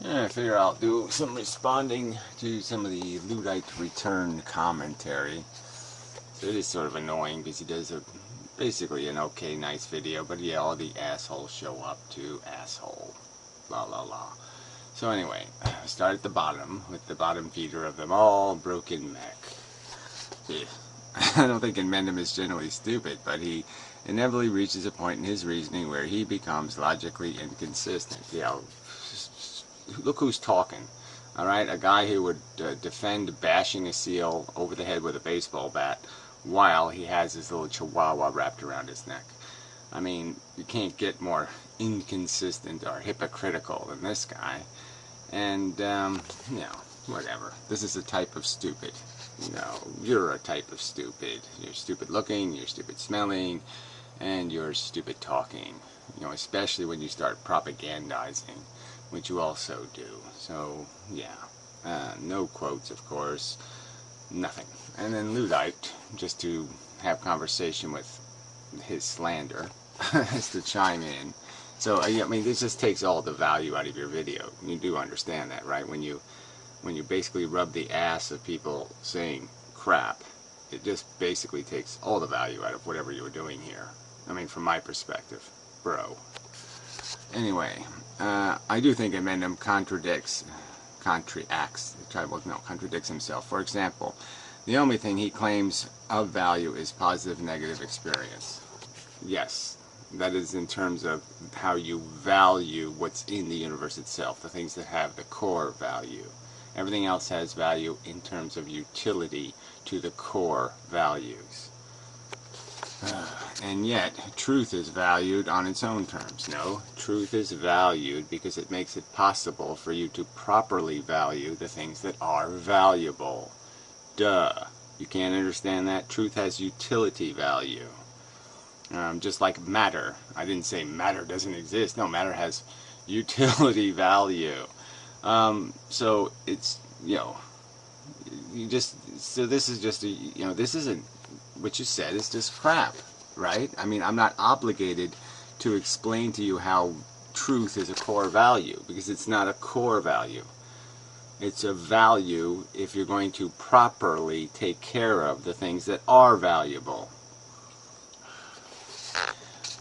I figure I'll do some responding to some of the Luddite return commentary. So it is sort of annoying because he does basically an okay, nice video, but yeah, all the assholes show up to asshole. La la la. So anyway, start at the bottom with the bottom feeder of them all, Broken Mac. Yeah. I don't think Inmendum is generally stupid, but he inevitably reaches a point in his reasoning where he becomes logically inconsistent. Look who's talking. Alright, a guy who would defend bashing a seal over the head with a baseball bat while he has his little chihuahua wrapped around his neck. I mean, you can't get more inconsistent or hypocritical than this guy. And, whatever. This is a type of stupid. You're a type of stupid. You're stupid looking, you're stupid smelling, and you're stupid talking. Especially when you start propagandizing, which you also do. So, yeah. No quotes, of course. Nothing. And then Luddite, just to have conversation with his slander, has to chime in. So, I mean, this just takes all the value out of your video. You do understand that, right? When you basically rub the ass of people saying crap, it just basically takes all the value out of whatever you were doing here. I mean, from my perspective, bro. Anyway, I do think Inmendum contradicts himself. For example, the only thing he claims of value is positive negative experience. Yes, that is in terms of how you value what's in the universe itself, the things that have the core value. Everything else has value in terms of utility to the core values. And yet, truth is valued on its own terms. No, truth is valued because it makes it possible for you to properly value the things that are valuable. Duh. You can't understand that? Truth has utility value. Just like matter. I didn't say matter doesn't exist. No, matter has utility value. So it's, so this is just this isn't, what you said is just crap, right? I mean, I'm not obligated to explain to you how truth is a core value, because it's not a core value. It's a value if you're going to properly take care of the things that are valuable.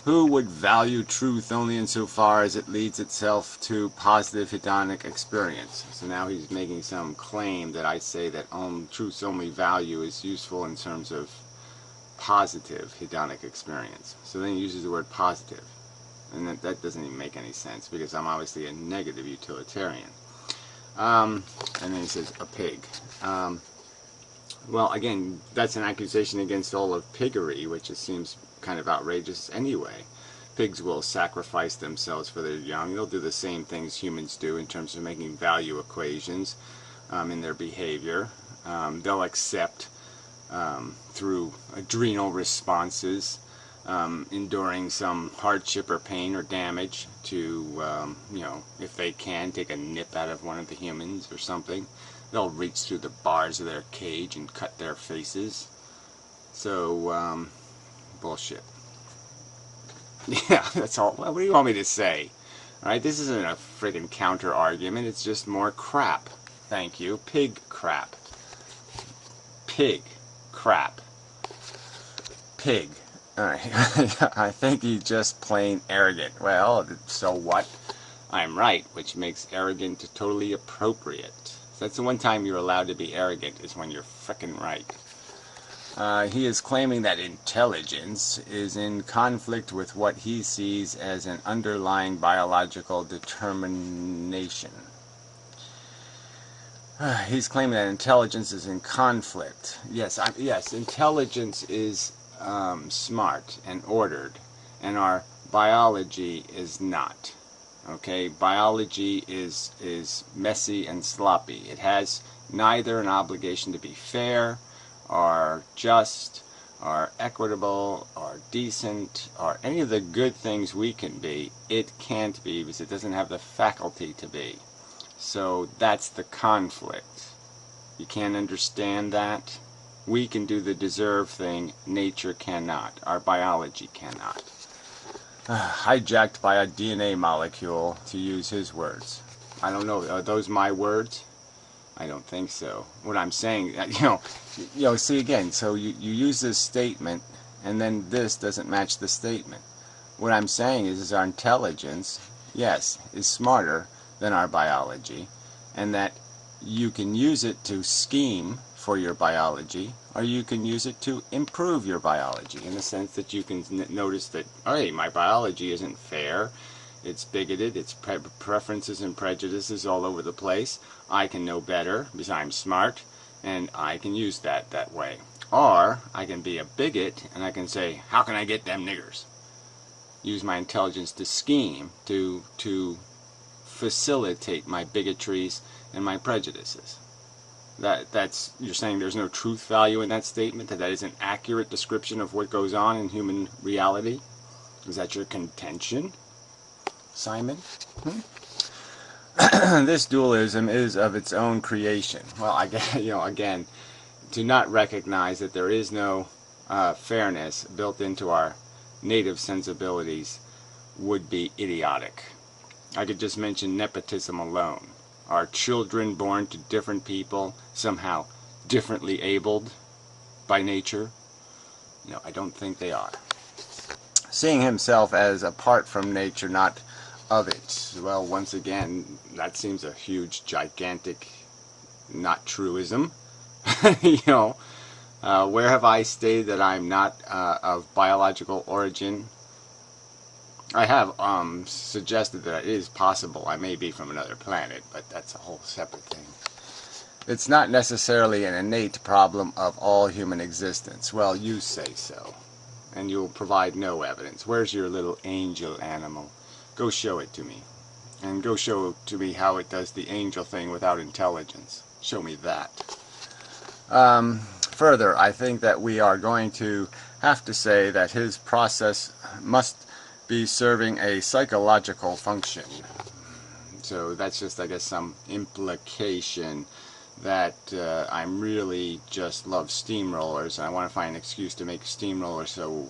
Who would value truth only insofar as it leads itself to positive hedonic experience? So now he's making some claim that I say that truth's only value is useful in terms of positive hedonic experience. So then he uses the word positive. And that doesn't even make any sense, because I'm obviously a negative utilitarian. And then he says, a pig. Well, again, that's an accusation against all of piggery, which it seems kind of outrageous anyway. Pigs will sacrifice themselves for their young. They'll do the same things humans do in terms of making value equations in their behavior. They'll accept through adrenal responses, enduring some hardship or pain or damage to, if they can, take a nip out of one of the humans or something. They'll reach through the bars of their cage and cut their faces. So, bullshit. Yeah, that's all. What do you want me to say? Alright, this isn't a friggin' counter-argument. It's just more crap. Thank you. Pig crap. Pig crap. Pig. Alright. I think he's just plain arrogant. Well, so what? I'm right, which makes arrogant totally appropriate. So that's the one time you're allowed to be arrogant, is when you're frickin' right. He is claiming that intelligence is in conflict with what he sees as an underlying biological determination. He's claiming that intelligence is in conflict. Yes, intelligence is smart and ordered, and our biology is not. Okay, biology is messy and sloppy. It has neither an obligation to be fair, or just, or equitable, or decent, or any of the good things we can be. It can't be, because it doesn't have the faculty to be. So that's the conflict. You can't understand that? We can do the deserve thing, nature cannot. Our biology cannot. Hijacked by a DNA molecule, to use his words. I don't know. Are those my words? I don't think so. What I'm saying, see again, so you use this statement, and then this doesn't match the statement. What I'm saying is our intelligence, yes, is smarter than our biology, and that you can use it to scheme for your biology, or you can use it to improve your biology, in the sense that you can notice that, hey, my biology isn't fair, it's bigoted, it's preferences and prejudices all over the place. I can know better because I'm smart, and I can use that way. Or I can be a bigot, and I can say, how can I get them niggers? Use my intelligence to scheme, to facilitate my bigotries and my prejudices. That's you're saying there's no truth value in that statement, that is an accurate description of what goes on in human reality? Is that your contention, Simon? This dualism is of its own creation. Well, I guess, again, to not recognize that there is no fairness built into our native sensibilities would be idiotic. I could just mention nepotism alone. Are children born to different people somehow differently abled by nature? No, I don't think they are. Seeing himself as apart from nature, not of it. Well, once again, that seems a huge, gigantic, not truism. Where have I stated that I'm not of biological origin? I have suggested that it is possible I may be from another planet, but that's a whole separate thing. It's not necessarily an innate problem of all human existence. Well, you say so, and you'll provide no evidence. Where's your little angel animal? Go show it to me. And go show to me how it does the angel thing without intelligence. Show me that. Further, I think that we are going to have to say that his process must be serving a psychological function. So that's just, I guess, some implication that I'm really just love steamrollers, and I want to find an excuse to make steamrollers, so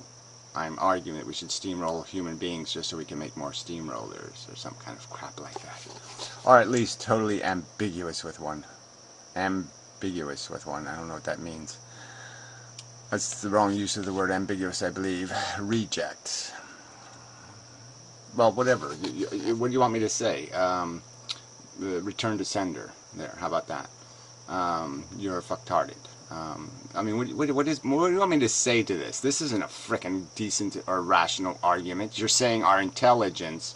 I'm arguing that we should steamroll human beings just so we can make more steamrollers, or some kind of crap like that. Or at least totally ambiguous with one. Ambiguous with one. I don't know what that means. That's the wrong use of the word ambiguous, I believe. Reject. Well, whatever. What do you want me to say? Return to sender. There. How about that? You're fucktarded. I mean, what do you want me to say to this? This isn't a frickin' decent or rational argument. You're saying our intelligence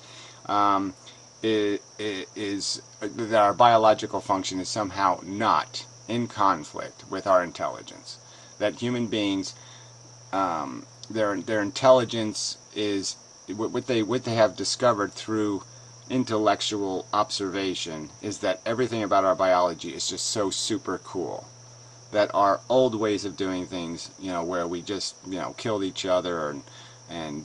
is that our biological function is somehow not in conflict with our intelligence. That human beings, their intelligence is what they have discovered through intellectual observation is that everything about our biology is just so super cool. That our old ways of doing things, where we just, killed each other and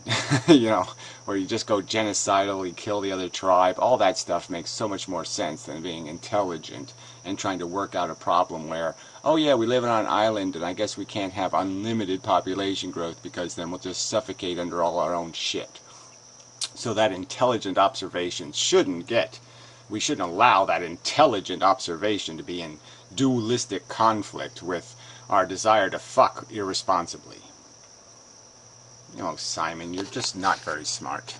where you just go genocidally kill the other tribe, all that stuff makes so much more sense than being intelligent and trying to work out a problem where, oh yeah, we live on an island and I guess we can't have unlimited population growth because then we'll just suffocate under all our own shit. So that intelligent observation we shouldn't allow that intelligent observation to be in dualistic conflict with our desire to fuck irresponsibly. Simon, you're just not very smart.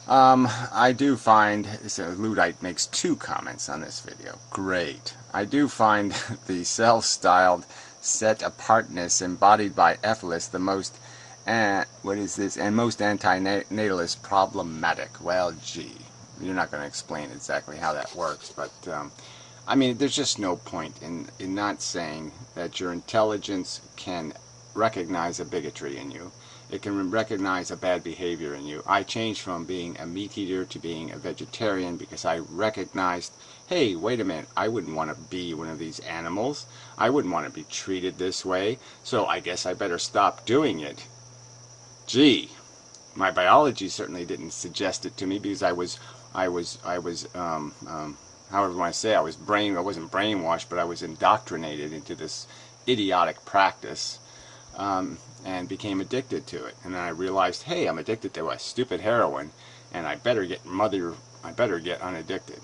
I do find, so Luddite makes 2 comments on this video. Great. I do find the self-styled set-apartness embodied by efilist the most and most anti-natalist problematic. Well, gee, you're not going to explain exactly how that works, but I mean, there's just no point in not saying that your intelligence can recognize a bigotry in you. It can recognize a bad behavior in you. I changed from being a meat eater to being a vegetarian because I recognized, hey, wait a minute, I wouldn't want to be one of these animals. I wouldn't want to be treated this way, so I guess I better stop doing it. Gee, my biology certainly didn't suggest it to me because I was however you want to say, I wasn't brainwashed, but I was indoctrinated into this idiotic practice, and became addicted to it. And then I realized, hey, I'm addicted to a stupid heroin, and I better get unaddicted.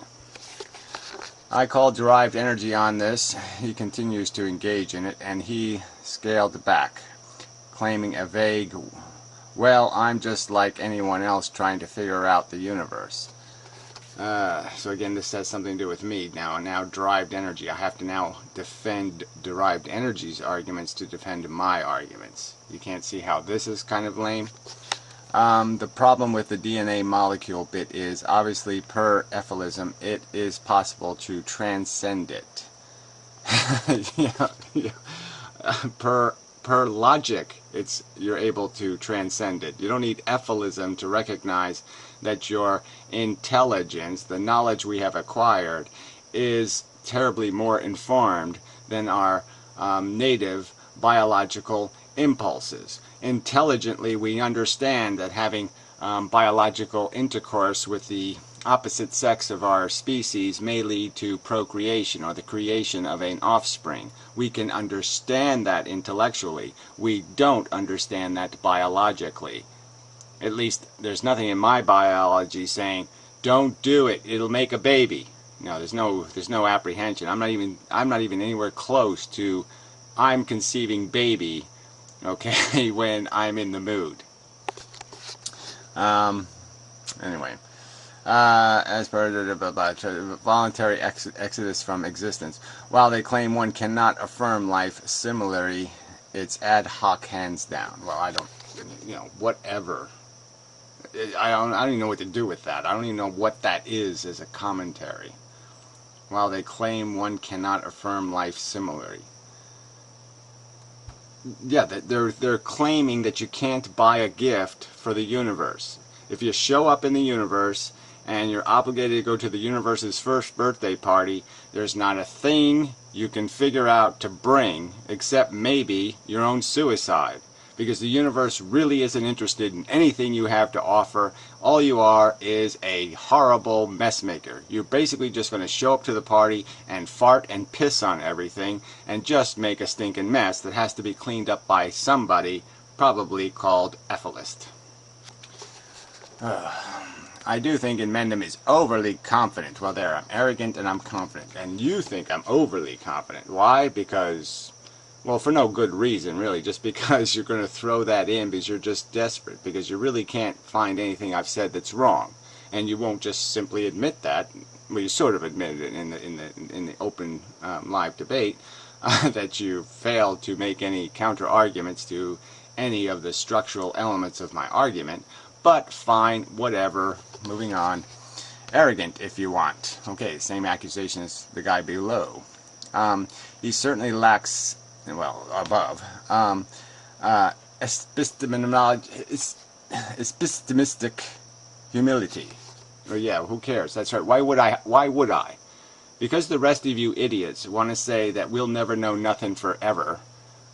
I called derived energy on this. He continues to engage in it, and he scaled back, claiming a vague, well, I'm just like anyone else trying to figure out the universe. So again, this has something to do with me now derived energy. I have to now defend derived energy's arguments to defend my arguments. You can't see how this is kind of lame. The problem with the DNA molecule bit is, obviously, per efilism, it is possible to transcend it. Per logic, you're able to transcend it. You don't need efilism to recognize that your intelligence, the knowledge we have acquired, is terribly more informed than our native biological impulses. Intelligently, we understand that having biological intercourse with the opposite sex of our species may lead to procreation or the creation of an offspring. We can understand that intellectually. We don't understand that biologically. At least there's nothing in my biology saying, don't do it, it'll make a baby. No, there's no apprehension. I'm not even anywhere close to I'm conceiving baby, okay, when I'm in the mood. Anyway. As per the voluntary exodus from existence. While they claim one cannot affirm life similarly, it's ad hoc hands down. Well, I don't, whatever. I don't even know what to do with that. I don't even know what that is as a commentary. While they claim one cannot affirm life similarly. Yeah, they're claiming that you can't buy a gift for the universe. If you show up in the universe and you're obligated to go to the universe's first birthday party, there's not a thing you can figure out to bring except maybe your own suicide. Because the universe really isn't interested in anything you have to offer. All you are is a horrible mess maker. You're basically just going to show up to the party and fart and piss on everything and just make a stinking mess that has to be cleaned up by somebody, probably called efilist. I do think Inmendum is overly confident. Well, there, I'm arrogant and I'm confident. And you think I'm overly confident. Why? Because, well, for no good reason, really. Just because you're going to throw that in because you're just desperate. Because you really can't find anything I've said that's wrong. And you won't just simply admit that. Well, you sort of admitted it in the open live debate. That you failed to make any counter-arguments to any of the structural elements of my argument. But fine, whatever, moving on. Arrogant, if you want. Okay, same accusation as the guy below. He certainly lacks, well, above, epistemistic humility. Oh yeah, who cares? That's right. Why would I? Because the rest of you idiots want to say that we'll never know nothing forever,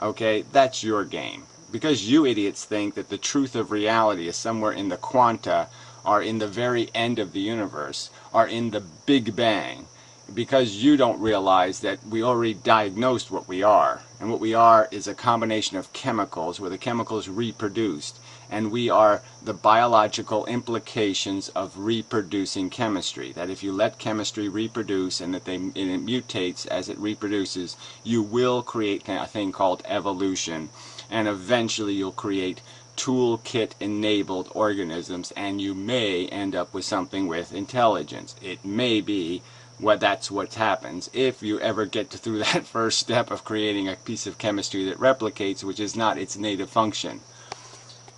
okay, that's your game. Because you idiots think that the truth of reality is somewhere in the quanta, or in the very end of the universe, or in the Big Bang. Because you don't realize that we already diagnosed what we are. And what we are is a combination of chemicals, where the chemicals reproduced. And we are the biological implications of reproducing chemistry. That if you let chemistry reproduce and that it mutates as it reproduces, you will create a thing called evolution. And eventually you'll create toolkit-enabled organisms, and you may end up with something with intelligence. It may be that's what happens if you ever get through that first step of creating a piece of chemistry that replicates, which is not its native function.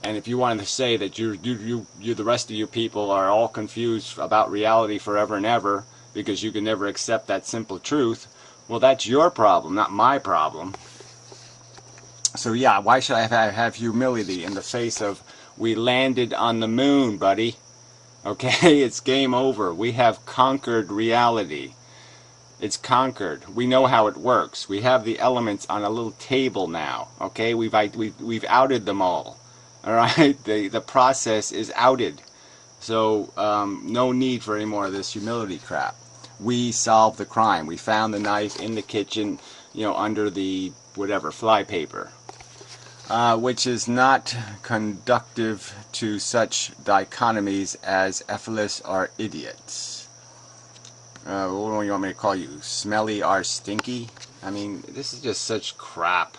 And if you wanted to say that the rest of you people are all confused about reality forever and ever because you can never accept that simple truth, well, that's your problem, not my problem. So yeah, why should I have humility in the face of, we landed on the moon, buddy? Okay, it's game over. We have conquered reality. It's conquered. We know how it works. We have the elements on a little table now. Okay, we've outed them all. All right, the process is outed. So no need for any more of this humility crap. We solved the crime. We found the knife in the kitchen, under the whatever flypaper. Which is not conducive to such dichotomies as efilists are idiots. what do you want me to call you? Smelly or stinky? I mean, this is just such crap,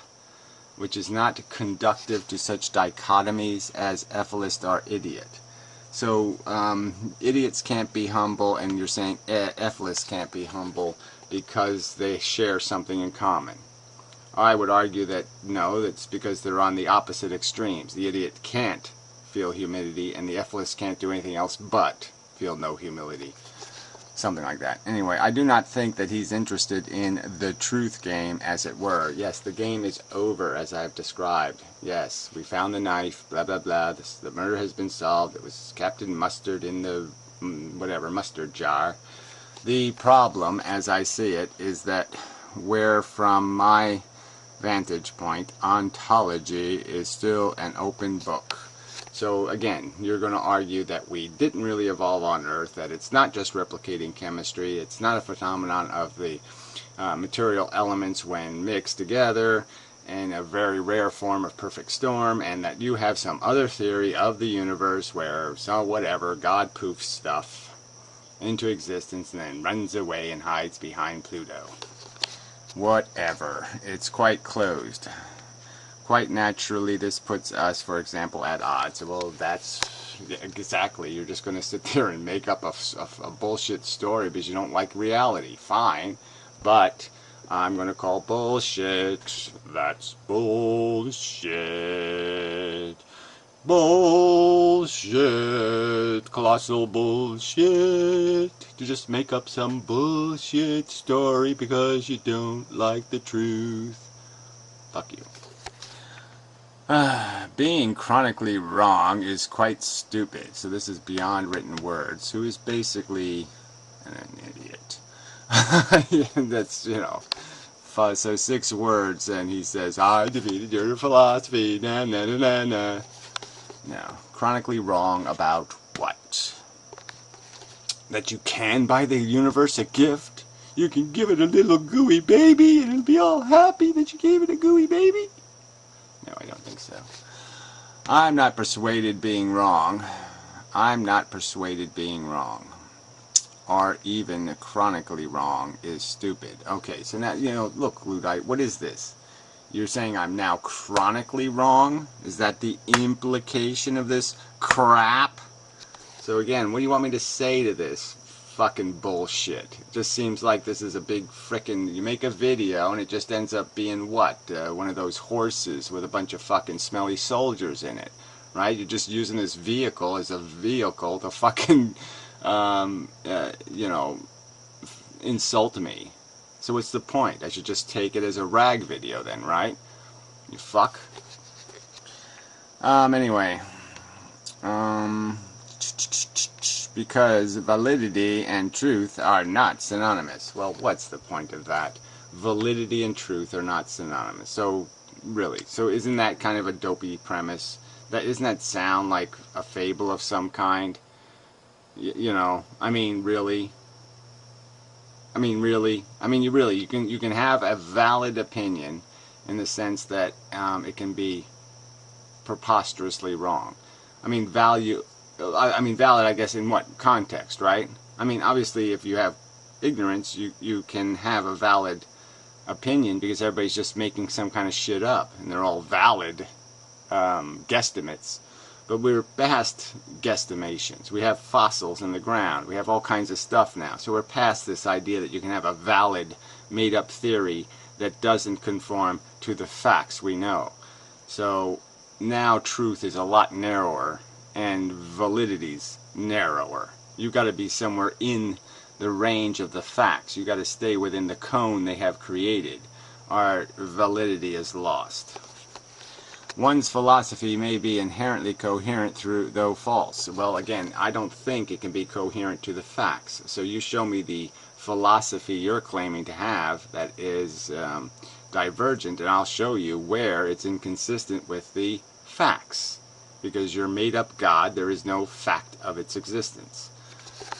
which is not conductive to such dichotomies as efilist or idiot. So, idiots can't be humble, and you're saying efilists can't be humble because they share something in common. I would argue that no, that's because they're on the opposite extremes. The idiot can't feel humility, and the efilist can't do anything else but feel no humility. Something like that. Anyway, I do not think that he's interested in the truth game, as it were. Yes, the game is over, as I have described. Yes, we found the knife, blah, blah, blah. The murder has been solved. It was Captain Mustard in the, whatever, mustard jar. The problem, as I see it, is that where, from my vantage point, ontology is still an open book. So again, you're going to argue that we didn't really evolve on Earth, that it's not just replicating chemistry, it's not a phenomenon of the material elements when mixed together in a very rare form of perfect storm, and that you have some other theory of the universe where, so whatever, God poofs stuff into existence and then runs away and hides behind Pluto. Whatever. It's quite closed. Quite naturally, this puts us, for example, at odds. Well, that's exactly. You're just going to sit there and make up a bullshit story because you don't like reality. Fine. But I'm going to call bullshit. That's bullshit. Bullshit. Colossal bullshit. To just make up some bullshit story because you don't like the truth. Fuck you. Being chronically wrong is quite stupid. So this is beyond written words. Who is basically an idiot. That's, you know. So 6 words, and he says, I defeated your philosophy. Na na na na na. No. Chronically wrong about what? That you can buy the universe a gift? You can give it a little gooey baby, and it'll be all happy that you gave it a gooey baby? No, I don't think so. I'm not persuaded being wrong. I'm not persuaded being wrong. Or even chronically wrong is stupid. Okay, so now, you know, look, Luddite, what is this? You're saying I'm now chronically wrong? Is that the implication of this crap? So again, what do you want me to say to this fucking bullshit? It just seems like this is a big frickin', you make a video and it just ends up being what? One of those horses with a bunch of fucking smelly soldiers in it, right? You're just using this vehicle as a vehicle to fucking, you know, insult me. So what's the point? I should just take it as a rag video then, right? You fuck. Anyway. Because validity and truth are not synonymous. Well, what's the point of that? Validity and truth are not synonymous. So, really, so isn't that kind of a dopey premise? Doesn't that sound like a fable of some kind? You know, I mean, really? I mean, really? I mean, you can have a valid opinion in the sense that it can be preposterously wrong. I mean, valid, I guess, in what context, right? I mean, obviously, if you have ignorance, you can have a valid opinion because everybody's just making some kind of shit up, and they're all valid guesstimates. But we're past guesstimations. We have fossils in the ground. We have all kinds of stuff now. So we're past this idea that you can have a valid, made-up theory that doesn't conform to the facts we know. So now truth is a lot narrower, and validity's narrower. You've got to be somewhere in the range of the facts. You've got to stay within the cone they have created. Our validity is lost. One's philosophy may be inherently coherent though false. Well, again, I don't think it can be coherent to the facts. So you show me the philosophy you're claiming to have that is divergent, and I'll show you where it's inconsistent with the facts. Because your made-up God, there is no fact of its existence.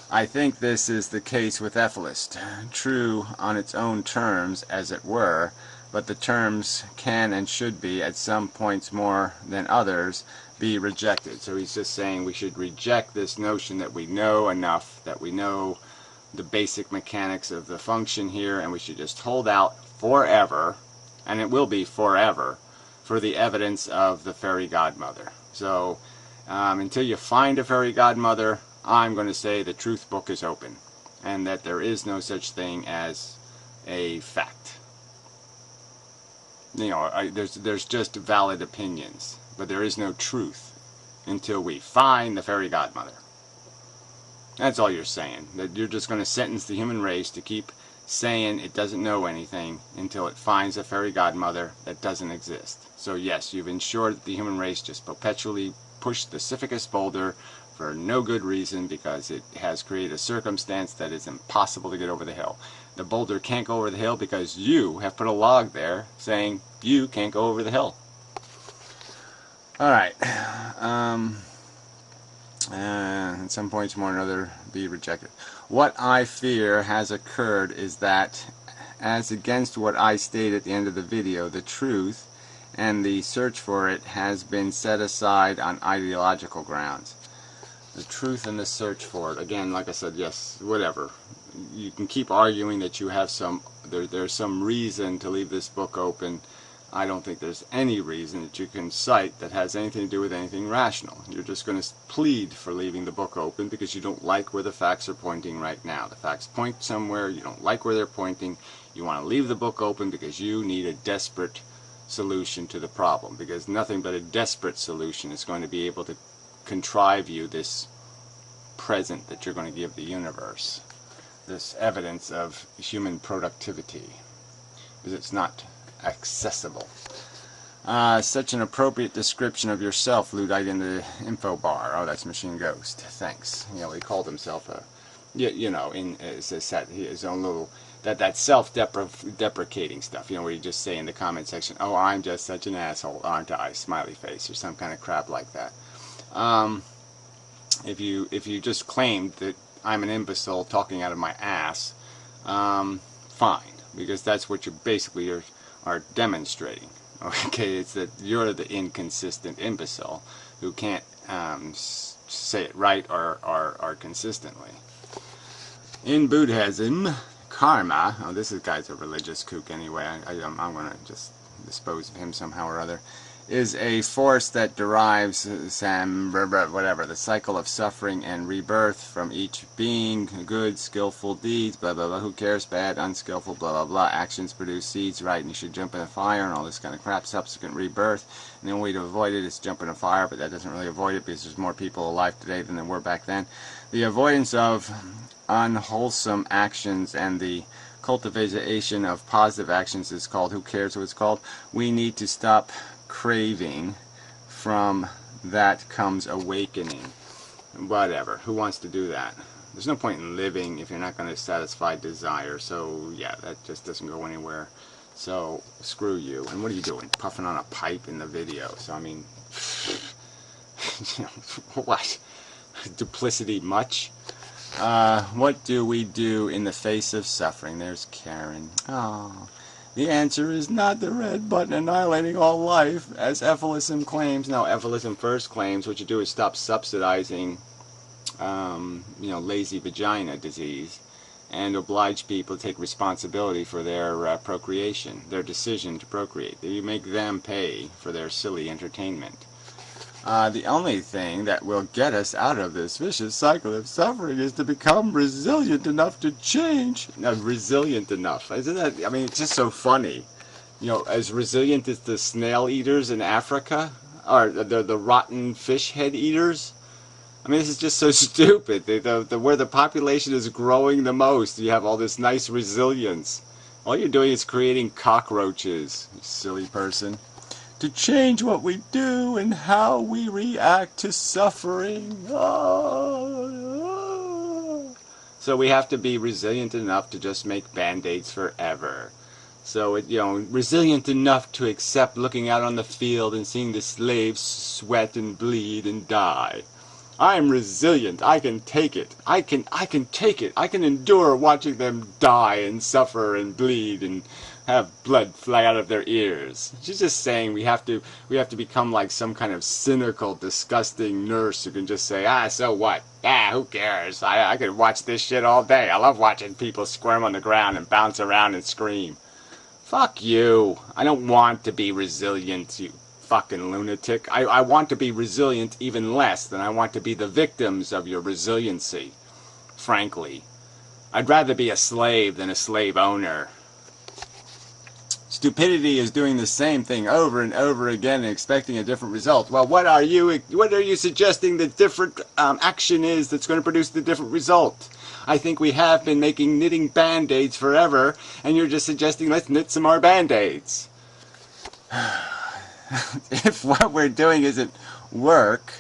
I think this is the case with efilist. True on its own terms, as it were, but the terms can and should be, at some points more than others, be rejected. So he's just saying we should reject this notion that we know enough, that we know the basic mechanics of the function here, and we should just hold out forever, and it will be forever, for the evidence of the fairy godmother. So until you find a fairy godmother, I'm going to say the truth book is open, and that there is no such thing as a fact. You know, there's just valid opinions, but there is no truth until we find the fairy godmother. That's all you're saying. That you're just going to sentence the human race to keep saying it doesn't know anything until it finds a fairy godmother that doesn't exist. So yes, you've ensured that the human race just perpetually pushed the Sisyphus boulder for no good reason, because it has created a circumstance that is impossible to get over the hill. The boulder can't go over the hill because you have put a log there saying you can't go over the hill. Alright. At some point more or another be rejected. What I fear has occurred is that, as against what I stated at the end of the video, the truth and the search for it has been set aside on ideological grounds. The truth and the search for it. Again, like I said, yes, whatever. You can keep arguing that you have there's some reason to leave this book open. I don't think there's any reason that you can cite that has anything to do with anything rational. You're just going to plead for leaving the book open because you don't like where the facts are pointing right now. The facts point somewhere, you don't like where they're pointing. You want to leave the book open because you need a desperate solution to the problem, because nothing but a desperate solution is going to be able to contrive you this present that you're going to give the universe, this evidence of human productivity, because it's not accessible. Such an appropriate description of yourself, Luddite, in the info bar. Oh, that's Machine Ghost. Thanks. You know, he called himself a, you know, in his own little, that self-deprecating stuff, you know, where you just say in the comment section, oh, I'm just such an asshole, aren't I? Smiley face, or some kind of crap like that. If you just claimed that I'm an imbecile talking out of my ass, fine, because that's what you basically are demonstrating. Okay, it's that you're the inconsistent imbecile who can't say it right or consistently. In Buddhism, karma, oh, this guy's a religious kook anyway, I'm going to just dispose of him somehow or other, is a force that derives whatever, the cycle of suffering and rebirth from each being, good, skillful deeds, blah, blah, blah, who cares, bad, unskillful, blah, blah, blah, actions produce seeds, right, and you should jump in the fire and all this kind of crap, subsequent rebirth, and the only way to avoid it is jump in a fire, but that doesn't really avoid it because there's more people alive today than there were back then. The avoidance of unwholesome actions and the cultivation of positive actions is called, who cares what it's called, we need to stop craving. From that comes awakening. Whatever, who wants to do that? There's no point in living if you're not going to satisfy desire, so yeah, that just doesn't go anywhere. So screw you. And what are you doing, puffing on a pipe in the video? So I mean, you know, what, duplicity much? What do we do in the face of suffering? There's Karen. Oh, the answer is not the red button annihilating all life, as efilism claims. No, efilism first claims what you do is stop subsidizing, you know, lazy vagina disease, and oblige people to take responsibility for their procreation, their decision to procreate. You make them pay for their silly entertainment. The only thing that will get us out of this vicious cycle of suffering is to become resilient enough to change. No, resilient enough. Isn't that, I mean, it's just so funny. You know, as resilient as the snail eaters in Africa, or the rotten fish head eaters. I mean, this is just so stupid. Where the population is growing the most, you have all this nice resilience. All you're doing is creating cockroaches, you silly person. To change what we do and how we react to suffering. So we have to be resilient enough to just make band-aids forever. So, you know, resilient enough to accept looking out on the field and seeing the slaves sweat and bleed and die. I'm resilient. I can take it. I can take it. I can endure watching them die and suffer and bleed and have blood fly out of their ears. She's just saying we have to become like some kind of cynical, disgusting nurse who can just say, ah, so what? Ah, who cares? I could watch this shit all day. I love watching people squirm on the ground and bounce around and scream. Fuck you. I don't want to be resilient, you fucking lunatic. I want to be resilient even less than I want to be the victims of your resiliency, frankly. I'd rather be a slave than a slave owner. Stupidity is doing the same thing over and over again and expecting a different result. Well, what are you suggesting the different action is that's going to produce the different result? I think we have been making knitting band-aids forever, and you're just suggesting let's knit some more band-aids. If what we're doing isn't work,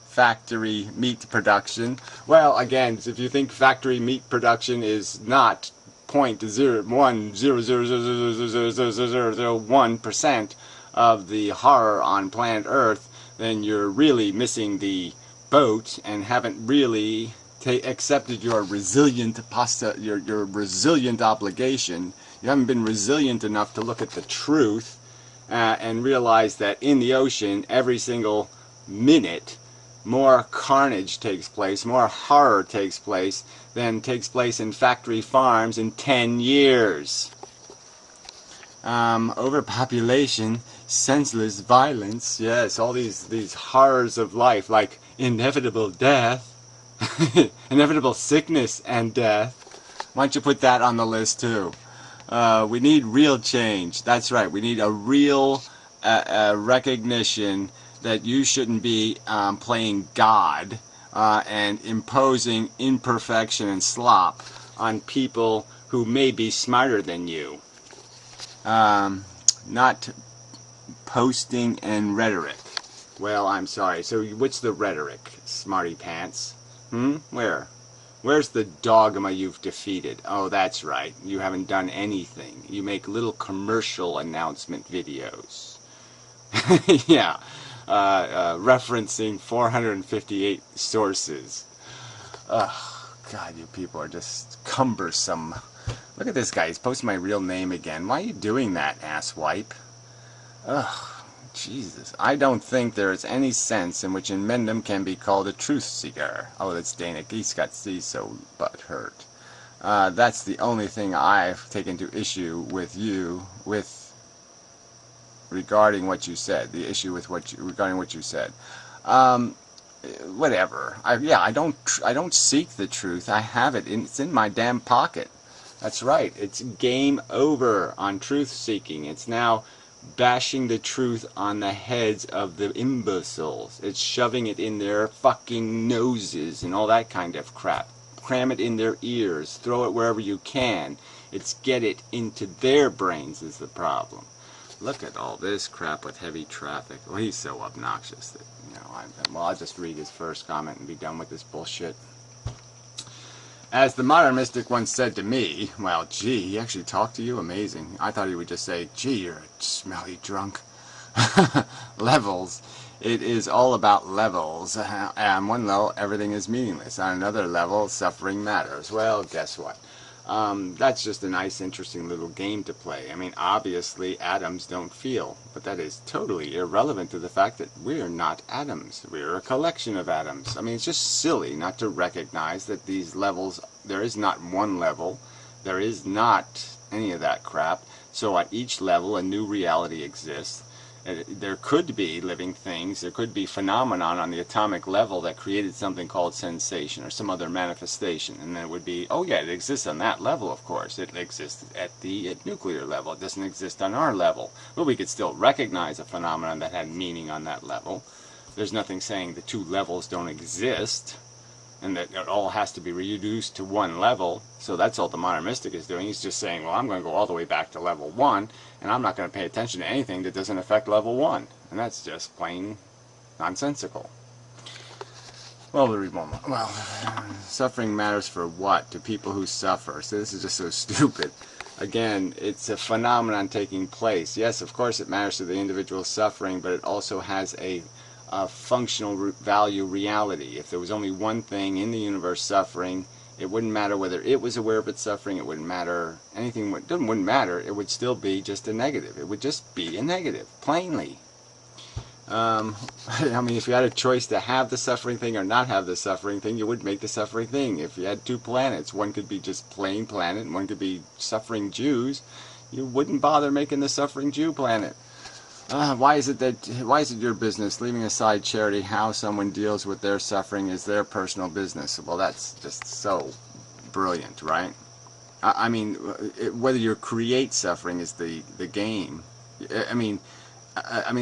factory meat production, well, again, if you think factory meat production is not 0.010000001% of the horror on planet Earth, then you're really missing the boat and haven't really accepted your resilient your resilient obligation. You haven't been resilient enough to look at the truth and realize that in the ocean, every single minute, more carnage takes place, more horror takes place than takes place in factory farms in 10 years. Overpopulation, senseless violence, yes, all these horrors of life, like inevitable death, inevitable sickness and death. Why don't you put that on the list too? We need real change. That's right. We need a real recognition that you shouldn't be playing God and imposing imperfection and slop on people who may be smarter than you. Not posting and rhetoric. Well, I'm sorry. So what's the rhetoric, smarty pants? Where's the dogma you've defeated? Oh, that's right. You haven't done anything. You make little commercial announcement videos. Yeah. Referencing 458 sources. Ugh, God, you people are just cumbersome. Look at this guy. He's posting my real name again. Why are you doing that, asswipe? Ugh. Jesus, I don't think there is any sense in which Mendham can be called a truth seeker. Oh, that's Danic. He's so butthurt. That's the only thing I've taken to issue with you regarding what you said. The issue with regarding what you said. Whatever. I don't seek the truth. I have it. It's in my damn pocket. That's right. It's game over on truth seeking. It's now bashing the truth on the heads of the imbeciles. It's shoving it in their fucking noses and all that kind of crap. Cram it in their ears. Throw it wherever you can. It's get it into their brains is the problem. Look at all this crap with heavy traffic. Well, he's so obnoxious that, I'll just read his first comment and be done with this bullshit. As the modern mystic once said to me, well, gee, he actually talked to you? Amazing. I thought he would just say, gee, you're a smelly drunk. Levels. It is all about levels. On one level, everything is meaningless. On another level, suffering matters. Well, guess what? That's just a nice, interesting little game to play. I mean, obviously, atoms don't feel, but that is totally irrelevant to the fact that we're not atoms. We're a collection of atoms. I mean, it's just silly not to recognize that these levels, there is not one level. There is not any of that crap. So at each level, a new reality exists. There could be living things, there could be phenomenon on the atomic level that created something called sensation or some other manifestation, and then it would be, oh yeah, it exists on that level, of course. It exists at the nuclear level. It doesn't exist on our level. But we could still recognize a phenomenon that had meaning on that level. There's nothing saying the two levels don't exist, and that it all has to be reduced to one level. So that's all the modern mystic is doing. He's just saying, well, I'm going to go all the way back to level 1, and I'm not going to pay attention to anything that doesn't affect level 1. And that's just plain nonsensical. Well, we'll read one more. Well, suffering matters for what? To people who suffer. So this is just so stupid. Again, it's a phenomenon taking place. Yes, of course it matters to the individual suffering, but it also has a functional value reality. If there was only one thing in the universe suffering, It wouldn't matter whether it was aware of its suffering. It wouldn't matter anything. It wouldn't matter. It would still be just a negative. It would just be a negative, plainly. I mean, if you had a choice to have the suffering thing or not have the suffering thing, you would make the suffering thing. If you had two planets, one could be just plain planet and one could be suffering Jews, you wouldn't bother making the suffering Jew planet. Why is it your business? Leaving aside charity, how someone deals with their suffering is their personal business. Well, that's just so brilliant, right? I mean, whether you create suffering is the game. I mean,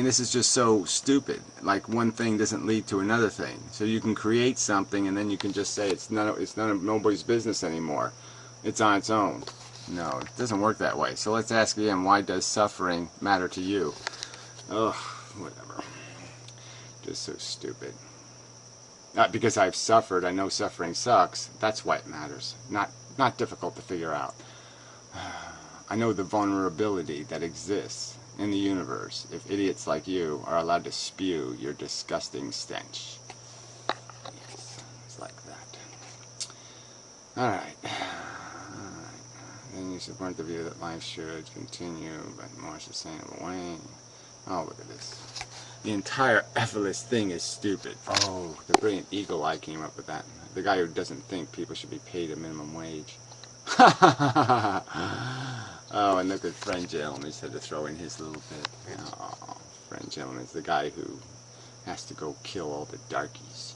this is just so stupid. Like, one thing doesn't lead to another thing. So you can create something and then you can just say it's none of nobody's business anymore. It's on its own. No, it doesn't work that way. So let's ask again, why does suffering matter to you? Ugh, whatever. Just so stupid. Not because I've suffered, I know suffering sucks. That's why it matters. Not difficult to figure out. I know the vulnerability that exists in the universe if idiots like you are allowed to spew your disgusting stench. Yes, it's like that. Alright. Then you support the view that life should continue, but in a more sustainable way. Oh, look at this. The entire efilist thing is stupid. Oh, the brilliant eagle eye came up with that. The guy who doesn't think people should be paid a minimum wage. Oh, and look at Friend Gentleman had to throw in his little bit. Oh, Friend Gentleman's the guy who has to go kill all the darkies.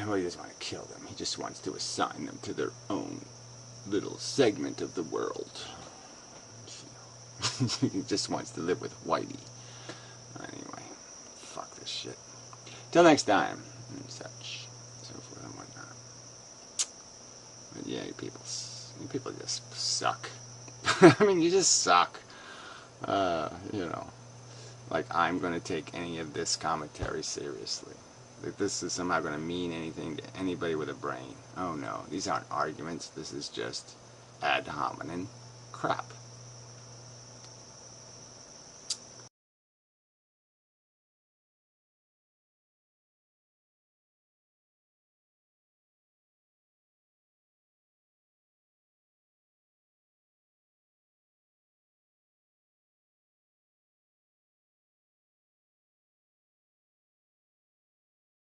Well, he doesn't want to kill them. He just wants to assign them to their own little segment of the world. He just wants to live with Whitey. Anyway, fuck this shit. Till next time, and such, so forth and whatnot. But yeah, you people just suck. I mean, you just suck. You know, like I'm going to take any of this commentary seriously. Like this is somehow going to mean anything to anybody with a brain. Oh no, these aren't arguments. This is just ad hominem crap.